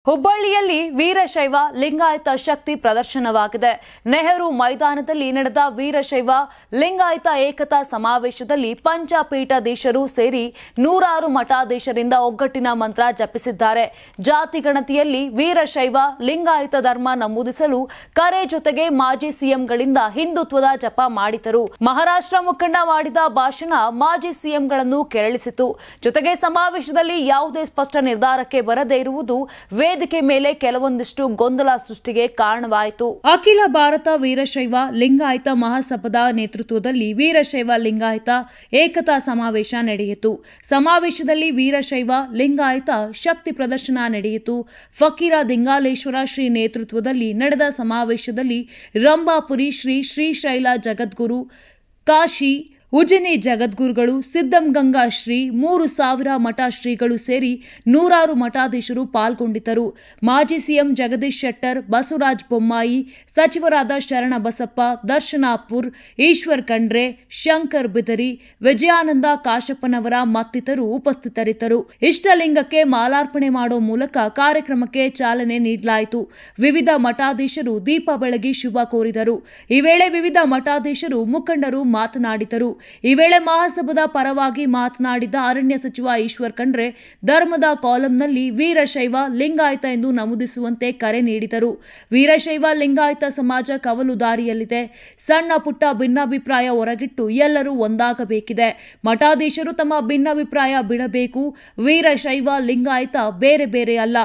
ಹುಬ್ಬಳ್ಳಿಯಲ್ಲಿ ವೀರಶೈವ ಲಿಂಗಾಯತ ಶಕ್ತಿ ಪ್ರದರ್ಶನವಾಗಿದೆ. ನೆಹರು ಮೈದಾನದಲ್ಲಿ ನಡೆದ ವೀರಶೈವ ಲಿಂಗಾಯತ ಏಕತಾ ಸಮಾವೇಶದಲ್ಲಿ ಪಂಚಪೀಠಾಧೀಶರು ಸೇರಿ ನೂರಾರು ಮಠಾಧೀಶರಿಂದ ಒಗ್ಗಟ್ಟಿನ ಮಂತ್ರ ಜಪಿಸಿದ್ದಾರೆ. ಜಾತಿ ಗಣತಿಯಲ್ಲಿ ವೀರಶೈವ ಲಿಂಗಾಯತ ಧರ್ಮ ನಮೂದಿಸಲು ಕರೆ ಜೊತೆಗೆ ಮಾಜಿ ಸಿಎಂಗಳಿಂದ ಹಿಂದುತ್ವದ ಜಪ ಮಾಡಿದರು. ಮಹಾರಾಷ್ಟ್ರ ಮುಖಂಡ ಮಾಡಿದ ಭಾಷಣ ಮಾಜಿ ಸಿಎಂಗಳನ್ನು ಕೆರಳಿಸಿತು. ಜೊತೆಗೆ ಸಮಾವೇಶದಲ್ಲಿ ಯಾವುದೇ ಸ್ಪಷ್ಟ ನಿರ್ಧಾರಕ್ಕೆ ಬರದೇ ಇರುವುದು ವೇದಿಕೆ ಮೇಲೆ ಕೆಲವೊಂದಿಷ್ಟು ಗೊಂದಲ ಸೃಷ್ಟಿಗೆ ಕಾರಣವಾಯಿತು. ಅಖಿಲ ಭಾರತ ವೀರಶೈವ ಲಿಂಗಾಯತ ಮಹಾಸಭಾದ ನೇತೃತ್ವದಲ್ಲಿ ವೀರಶೈವ ಲಿಂಗಾಯತ ಏಕತಾ ಸಮಾವೇಶ ನಡೆಯಿತು. ಸಮಾವೇಶದಲ್ಲಿ ವೀರಶೈವ ಲಿಂಗಾಯತ ಶಕ್ತಿ ಪ್ರದರ್ಶನ ನಡೆಯಿತು. ಫಕೀರ ದಿಂಗಾಲೇಶ್ವರ ಶ್ರೀ ನೇತೃತ್ವದಲ್ಲಿ ನಡೆದ ಸಮಾವೇಶದಲ್ಲಿ ರಂಭಾಪುರಿ ಶ್ರೀ ಶ್ರೀಶೈಲ ಜಗದ್ಗುರು, ಕಾಶಿ ಉಜ್ಜಯಿನಿ ಜಗದ್ಗುರುಗಳು, ಸಿದ್ಧಂಗಂಗಾ ಶ್ರೀ, 3000 ಮಠ ಶ್ರೀಗಳು ಸೇರಿ ನೂರಾರು ಮಠಾಧೀಶರು ಪಾಲ್ಗೊಂಡಿದ್ದರು. ಮಾಜಿ ಸಿಎಂ ಜಗದೀಶ್ ಶೆಟ್ಟರ್, ಬಸವರಾಜ ಬೊಮ್ಮಾಯಿ, ಸಚಿವರಾದ ಶರಣ ಬಸಪ್ಪ, ದರ್ಶನಾಪುರ್, ಈಶ್ವರ್ ಖಂಡ್ರೆ, ಶಂಕರ್ ಬಿದರಿ, ವಿಜಯಾನಂದ ಕಾಶಪ್ಪನವರ ಮತ್ತಿತರರು ಉಪಸ್ಥಿತರಿದ್ದರು. ಇಷ್ಟಲಿಂಗಕ್ಕೆ ಮಾಲಾರ್ಪಣೆ ಮಾಡುವ ಮೂಲಕ ಕಾರ್ಯಕ್ರಮಕ್ಕೆ ಚಾಲನೆ ನೀಡಲಾಯಿತು. ವಿವಿಧ ಮಠಾಧೀಶರು ದೀಪ ಬೆಳಗಿ ಶುಭ ಕೋರಿದರು. ಈ ವೇಳೆ ವಿವಿಧ ಮಠಾಧೀಶರು ಮುಖಂಡರು ಮಾತನಾಡಿದರು. ಈ ವೇಳೆ ಮಹಾಸಭಾದ ಪರವಾಗಿ ಮಾತನಾಡಿದ ಅರಣ್ಯ ಸಚಿವ ಈಶ್ವರ್ ಖಂಡ್ರೆ ಧರ್ಮದ ಕಾಲಂನಲ್ಲಿ ವೀರಶೈವ ಲಿಂಗಾಯತ ಎಂದು ನಮೂದಿಸುವಂತೆ ಕರೆ ನೀಡಿದರು. ವೀರಶೈವ ಲಿಂಗಾಯತ ಸಮಾಜ ಕವಲು ದಾರಿಯಲ್ಲಿದೆ. ಸಣ್ಣ ಪುಟ್ಟ ಭಿನ್ನಾಭಿಪ್ರಾಯ ಹೊರಗಿಟ್ಟು ಎಲ್ಲರೂ ಒಂದಾಗಬೇಕಿದೆ. ಮಠಾಧೀಶರು ತಮ್ಮ ಭಿನ್ನಾಭಿಪ್ರಾಯ ಬಿಡಬೇಕು. ವೀರಶೈವ ಲಿಂಗಾಯತ ಬೇರೆ ಬೇರೆ ಅಲ್ಲ,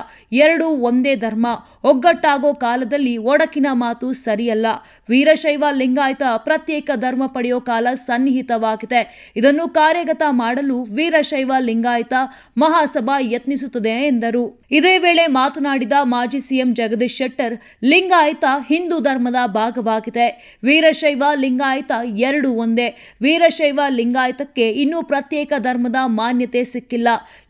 ಎರಡೂ ಒಂದೇ ಧರ್ಮ. ಒಗ್ಗಟ್ಟಾಗೋ ಕಾಲದಲ್ಲಿ ಒಡಕಿನ ಮಾತು ಸರಿಯಲ್ಲ. ವೀರಶೈವ ಲಿಂಗಾಯತ ಪ್ರತ್ಯೇಕ ಧರ್ಮ ಪಡೆಯೋ ಕಾಲ ಸನ್ನಿಹಿತವಾಗಿದೆ. ಇದನ್ನು ಕಾರ್ಯಗತ ಮಾಡಲು ವೀರಶೈವ ಲಿಂಗಾಯತ ಮಹಾಸಭಾ ಯತ್ನಿಸುತ್ತದೆ ಎಂದರು. ಇದೇ ವೇಳೆ ಮಾತನಾಡಿದ ಮಾಜಿ ಸಿಎಂ ಜಗದೀಶ್ ಶೆಟ್ಟರ್, ಲಿಂಗಾಯತ ಹಿಂದೂ ಧರ್ಮದ ಭಾಗವಾಗಿದೆ. ವೀರಶೈವ ಲಿಂಗಾಯತ ಎರಡೂ ಒಂದೇ. ವೀರಶೈವ ಲಿಂಗಾಯತಕ್ಕೆ ಇನ್ನೂ ಪ್ರತ್ಯೇಕ ಧರ್ಮದ ಮಾನ್ಯತೆ ಸಿಕ್ಕಿಲ್ಲ.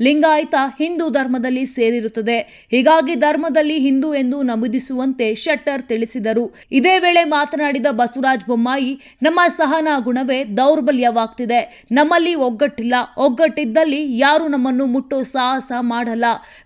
ಲಿಂಗಾಯತ ಹಿಂದೂ ಧರ್ಮದಲ್ಲಿ ಸೇರಿರುತ್ತದೆ. ಹೀಗಾಗಿ ಧರ್ಮದಲ್ಲಿ ಹಿಂದೂ ಎಂದು ನಮೂದಿಸುವಂತೆ ಶೆಟ್ಟರ್ ತಿಳಿಸಿದರು. ಇದೇ ವೇಳೆ ಮಾತನಾಡಿದ ಬಸವರಾಜ ಬೊಮ್ಮಾಯಿ, ನಮ್ಮ ಸಹನಾ ಗುಣವೇ ದೌರ್ಬಲ್ಯವಾಗ್ತಿದೆ. ನಮ್ಮಲ್ಲಿ ಒಗ್ಗಟ್ಟಿಲ್ಲ. ಒಗ್ಗಟ್ಟಿದ್ದಲ್ಲಿ ಯಾರು ನಮ್ಮನ್ನು ಮುಟ್ಟೋ ಸಾಹಸ ಮಾಡಲ್ಲ.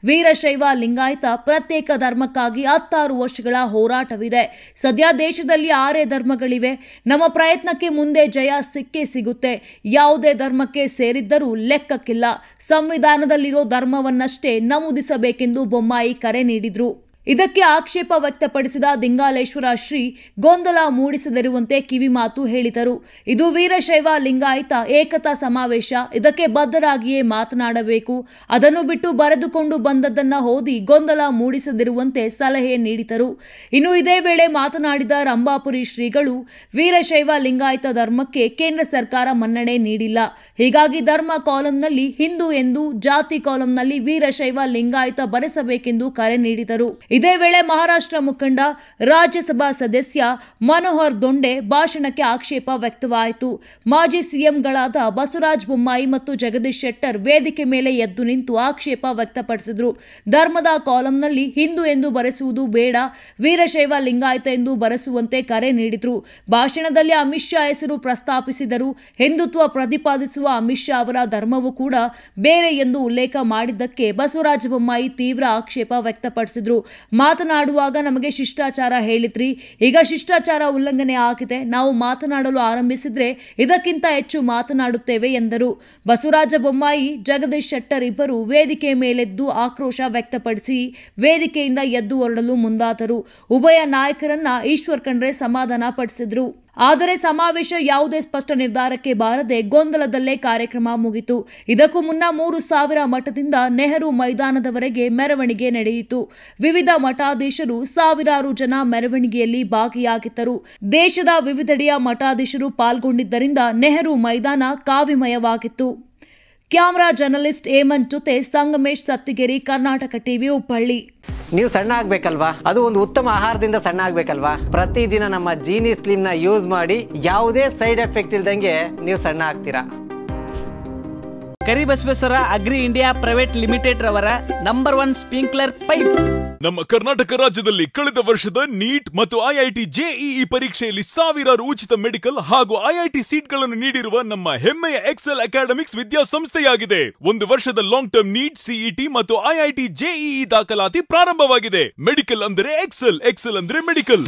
ವೀರಶೈವ ಲಿಂಗಾಯತ ಪ್ರತ್ಯೇಕ ಧರ್ಮಕ್ಕಾಗಿ 16 ವರ್ಷಗಳ ಹೋರಾಟವಿದೆ. ಸದ್ಯ ದೇಶದಲ್ಲಿ 6 ಧರ್ಮಗಳಿವೆ. ನಮ್ಮ ಪ್ರಯತ್ನಕ್ಕೆ ಮುಂದೆ ಜಯ ಸಿಕ್ಕೇ ಸಿಗುತ್ತೆ. ಯಾವುದೇ ಧರ್ಮಕ್ಕೆ ಸೇರಿದ್ದರೂ ಲೆಕ್ಕಕ್ಕಿಲ್ಲ. ಸಂವಿಧಾನದಲ್ಲಿರೋ ಧರ್ಮವನ್ನಷ್ಟೇ ನಮೂದಿಸಬೇಕೆಂದು ಬೊಮ್ಮಾಯಿ ಕರೆ ನೀಡಿದ್ರು. ಇದಕ್ಕೆ ಆಕ್ಷೇಪ ವ್ಯಕ್ತಪಡಿಸಿದ ದಿಂಗಾಲೇಶ್ವರ ಶ್ರೀ ಗೊಂದಲ ಮೂಡಿಸದಿರುವಂತೆ ಕಿವಿಮಾತು ಹೇಳಿದರು. ಇದು ವೀರಶೈವ ಲಿಂಗಾಯತ ಏಕತಾ ಸಮಾವೇಶ. ಇದಕ್ಕೆ ಬದ್ಧರಾಗಿಯೇ ಮಾತನಾಡಬೇಕು. ಅದನ್ನು ಬಿಟ್ಟು ಬರೆದುಕೊಂಡು ಬಂದದ್ದನ್ನ ಓದಿ ಗೊಂದಲ ಮೂಡಿಸದಿರುವಂತೆ ಸಲಹೆ ನೀಡಿದರು. ಇನ್ನು ಇದೇ ವೇಳೆ ಮಾತನಾಡಿದ ರಂಭಾಪುರಿ ಶ್ರೀಗಳು, ವೀರಶೈವ ಲಿಂಗಾಯತ ಧರ್ಮಕ್ಕೆ ಕೇಂದ್ರ ಸರ್ಕಾರ ಮನ್ನಣೆ ನೀಡಿಲ್ಲ. ಹೀಗಾಗಿ ಧರ್ಮ ಕಾಲಂನಲ್ಲಿ ಹಿಂದೂ ಎಂದು, ಜಾತಿ ಕಾಲಂನಲ್ಲಿ ವೀರಶೈವ ಲಿಂಗಾಯತ ಬರೆಸಬೇಕೆಂದು ಕರೆ ನೀಡಿದರು. ಇದೇ ವೇಳೆ ಮಹಾರಾಷ್ಟ್ರ ಮುಖಂಡ, ರಾಜ್ಯಸಭಾ ಸದಸ್ಯ ಮನೋಹರ್ ದೊಂಡೆ ಭಾಷಣಕ್ಕೆ ಆಕ್ಷೇಪ ವ್ಯಕ್ತವಾಯಿತು. ಮಾಜಿ ಸಿಎಂಗಳಾದ ಬಸವರಾಜ ಬೊಮ್ಮಾಯಿ ಮತ್ತು ಜಗದೀಶ್ ಶೆಟ್ಟರ್ ವೇದಿಕೆ ಮೇಲೆ ಎದ್ದು ನಿಂತು ಆಕ್ಷೇಪ ವ್ಯಕ್ತಪಡಿಸಿದರು. ಧರ್ಮದ ಕಾಲಂನಲ್ಲಿ ಹಿಂದೂ ಎಂದು ಬರೆಸುವುದು ಬೇಡ, ವೀರಶೈವ ಲಿಂಗಾಯತ ಎಂದು ಬರೆಸುವಂತೆ ಕರೆ ನೀಡಿದರು. ಭಾಷಣದಲ್ಲಿ ಅಮಿತ್ ಶಾ ಹೆಸರು ಪ್ರಸ್ತಾಪಿಸಿದರು. ಹಿಂದುತ್ವ ಪ್ರತಿಪಾದಿಸುವ ಅಮಿತ್ ಶಾ ಅವರ ಧರ್ಮವೂ ಕೂಡ ಬೇರೆ ಎಂದು ಉಲ್ಲೇಖ ಮಾಡಿದ್ದಕ್ಕೆ ಬಸವರಾಜ ಬೊಮ್ಮಾಯಿ ತೀವ್ರ ಆಕ್ಷೇಪ ವ್ಯಕ್ತಪಡಿಸಿದರು. ಮಾತನಾಡುವಾಗ ನಮಗೆ ಶಿಷ್ಟಾಚಾರ ಹೇಳಿದ್ರಿ, ಈಗ ಶಿಷ್ಟಾಚಾರ ಉಲ್ಲಂಘನೆ ಆಗಿದೆ. ನಾವು ಮಾತನಾಡಲು ಆರಂಭಿಸಿದ್ರೆ ಇದಕ್ಕಿಂತ ಹೆಚ್ಚು ಮಾತನಾಡುತ್ತೇವೆ ಎಂದರು. ಬಸವರಾಜ ಬೊಮ್ಮಾಯಿ, ಜಗದೀಶ್ ಶೆಟ್ಟರ್ ಇಬ್ಬರು ವೇದಿಕೆ ಮೇಲೆದ್ದು ಆಕ್ರೋಶ ವ್ಯಕ್ತಪಡಿಸಿ ವೇದಿಕೆಯಿಂದ ಎದ್ದು ಹೊರಡಲು ಮುಂದಾದರು. ಉಭಯ ನಾಯಕರನ್ನ ಈಶ್ವರ್ ಖಂಡ್ರೆ ಸಮಾಧಾನ ಪಡಿಸಿದ್ರು. ಆದರೆ ಸಮಾವೇಶ ಯಾವುದೇ ಸ್ಪಷ್ಟ ನಿರ್ಧಾರಕ್ಕೆ ಬಾರದೆ ಗೊಂದಲದಲ್ಲೇ ಕಾರ್ಯಕ್ರಮ ಮುಗಿತು. ಇದಕ್ಕೂ ಮುನ್ನ 3000 ಮಠದಿಂದ ನೆಹರು ಮೈದಾನದವರೆಗೆ ಮೆರವಣಿಗೆ ನಡೆಯಿತು. ವಿವಿಧ ಮಠಾಧೀಶರು, ಸಾವಿರಾರು ಜನ ಮೆರವಣಿಗೆಯಲ್ಲಿ ಭಾಗಿಯಾಗಿದ್ದರು. ದೇಶದ ವಿವಿಧೆಡೆಯ ಮಠಾಧೀಶರು ಪಾಲ್ಗೊಂಡಿದ್ದರಿಂದ ನೆಹರು ಮೈದಾನ ಕಾವಿಮಯವಾಗಿತ್ತು. ಕ್ಯಾಮರಾ ಜರ್ನಲಿಸ್ಟ್ ಹೇಮಂತ್ ಜೊತೆ ಸಂಗಮೇಶ್, ಸತ್ತಿಗೆರೆ, ಕರ್ನಾಟಕ ಟಿವಿ, ಹುಬ್ಬಳ್ಳಿ. ನೀವು ಸಣ್ಣ ಆಗ್ಬೇಕಲ್ವಾ? ಅದು ಒಂದು ಉತ್ತಮ ಆಹಾರದಿಂದ ಸಣ್ಣ ಆಗ್ಬೇಕಲ್ವಾ? ಪ್ರತಿದಿನ ನಮ್ಮ ಜೀನಿ ಸ್ಲಿಮ್ ನ ಯೂಸ್ ಮಾಡಿ ಯಾವುದೇ ಸೈಡ್ ಎಫೆಕ್ಟ್ ಇಲ್ದಂಗೆ ನೀವು ಸಣ್ಣ ಆಗ್ತೀರಾ. Karibasaveshwara agri India private limited ರವರ ನಂಬರ್ 1 ಸ್ಪ್ರಿಂಕ್ಲರ್ ಪೈಪ್. ನಮ್ಮ ಕರ್ನಾಟಕ ರಾಜ್ಯದಲ್ಲಿ ಕಳೆದ ವರ್ಷದ ನೀಟ್ ಮತ್ತು ಐಐಟಿ ಜೆಇಇ ಪರೀಕ್ಷೆಯಲ್ಲಿ ಸಾವಿರಾರು ಉಚಿತ ಮೆಡಿಕಲ್ ಹಾಗೂ ಐಐಟಿ ಸೀಟ್ಗಳನ್ನು ನೀಡಿರುವ ನಮ್ಮ ಹೆಮ್ಮೆಯ ಎಕ್ಸೆಲ್ ಅಕಾಡೆಮಿಕ್ಸ್ ವಿದ್ಯಾಸಂಸ್ಥೆಯಾಗಿದೆ. ಒಂದು ವರ್ಷದ ಲಾಂಗ್ ಟರ್ಮ್ ನೀಟ್, ಸಿಇಟಿ ಮತ್ತು ಐಐಟಿ ಜೆಇಇ ದಾಖಲಾತಿ ಪ್ರಾರಂಭವಾಗಿದೆ. ಮೆಡಿಕಲ್ ಅಂದರೆ ಎಕ್ಸೆಲ್, ಎಕ್ಸೆಲ್ ಅಂದ್ರೆ ಮೆಡಿಕಲ್.